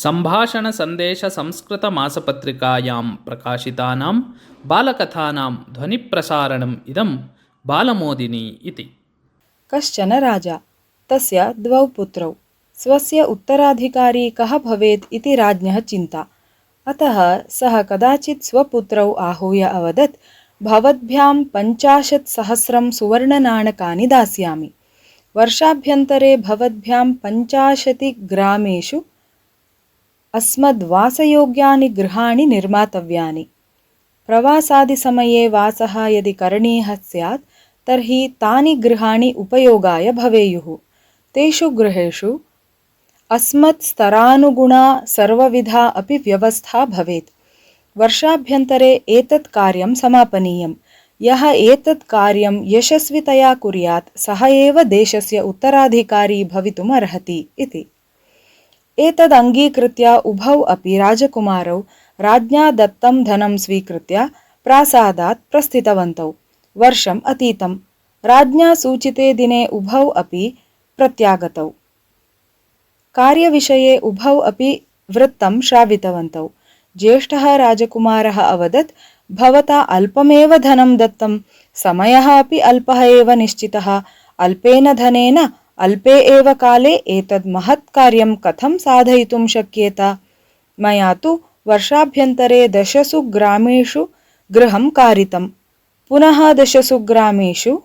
सम्भाषणसन्देशसंस्कृतमासपत्रिकायां प्रकाशितानां बालकथानां ध्वनिप्रसारणम् इदं बालमोदिनी इति। कश्चन राजा, तस्य 2 पुत्रौ। स्वस्य उत्तराधिकारी कः भवेत् इति राज्ञः चिन्ता। अतः सः कदाचित् स्वपुत्रौ आहूय अवदत्, भवद्भ्यां 50,000 सुवर्णनाणकानि दास्यामि। वर्षाभ्यन्तरे भवद्भ्यां 50 ग्रामेषु अस्मद्वासयोग्यानि गृहाणि निर्मातव्यानि। प्रवासादिसमये वासः यदि करणीयः स्यात् तर्हि तानि गृहाणि उपयोगाय भवेयुः। तेषु गृहेषु अस्मत्स्तरानुगुणा सर्वविधा अपि व्यवस्था भवेत्। वर्षाभ्यन्तरे एतत् कार्यं समापनीयम्। यः एतत् कार्यं यशस्वितया कुर्यात् सः एव देशस्य उत्तराधिकारी भवितुम् अर्हति इति। एतद् अङ्गीकृत्य उभौ अपि राजकुमारौ राज्ञा दत्तं धनं स्वीकृत्य प्रासादात् प्रस्थितवन्तौ। वर्षम् अतीतं। राज्ञा सूचिते दिने उभौ अपि प्रत्यागतौ। कार्यविषये उभौ अपि वृत्तं श्रावितवन्तौ। ज्येष्ठः राजकुमारः अवदत्, भवता अल्पमेव धनं दत्तं, समयः अपि अल्पः एव निश्चितः। अल्पेन धनेन अल्पे एव काले एतद् महत् कार्यं कथं साधयितुं शक्येत? मया तु वर्षाभ्यन्तरे 10 ग्रामेषु गृहं कारितं। पुनः 10 ग्रामेषु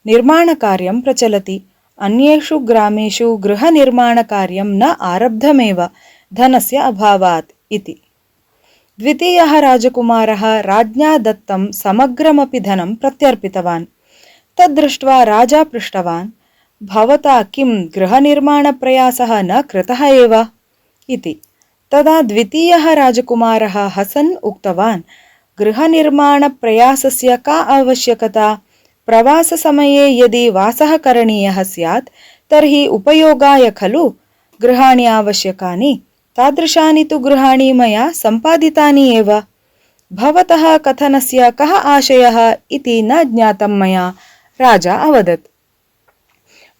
निर्माणकार्यं प्रचलति। अन्येषु ग्रामेषु गृहनिर्माणकार्यं न आरब्धमेव धनस्य अभावात् इति। द्वितीयः राजकुमारः राज्ञा दत्तं समग्रमपि धनं प्रत्यर्पितवान्। तद्दृष्ट्वा राजा पृष्टवान्, भवता किं गृहनिर्माणप्रयासः न कृतः एव इति। तदा द्वितीयः राजकुमारः हसन् उक्तवान्, गृहनिर्माणप्रयासस्य का आवश्यकता? प्रवाससमये यदि वासः करणीयः स्यात् तर्हि उपयोगाय खलु गृहाणि आवश्यकानि। तादृशानि तु गृहाणि मया सम्पादितानि एव। भवतः कथनस्य कः आशयः इति न ज्ञातं मया, राजा अवदत्।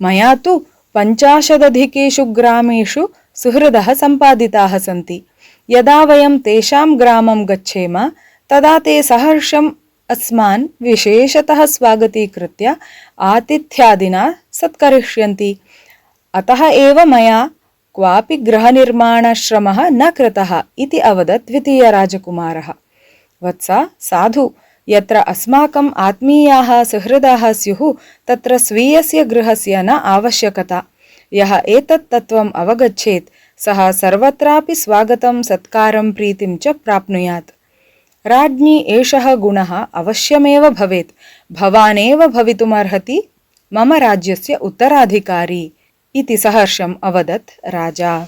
मया तु 50 ग्रामेषु सुहृदः सम्पादिताः सन्ति। यदा वयं तेषां ग्रामं गच्छेम तदा ते सहर्षम् अस्मान् विशेषतः स्वागतीकृत्य आतिथ्यादिना सत्करिष्यन्ति। अतः एव मया क्वापि गृहनिर्माणश्रमः न कृतः इति अवदत् द्वितीयराजकुमारः। वत्स, साधु, यत्र अस्माकम् आत्मीयाः सुहृदाः स्युः तत्र स्वीयस्य गृहस्य न आवश्यकता। यः एतत् तत्त्वम् अवगच्छेत् सः सर्वत्रापि स्वागतं सत्कारं प्रीतिं च प्राप्नुयात्। राज्ञी एषः गुणः अवश्यमेव भवेत्। भवानेव भवितुमर्हति मम राज्यस्य उत्तराधिकारी इति सहर्षम् अवदत् राजा।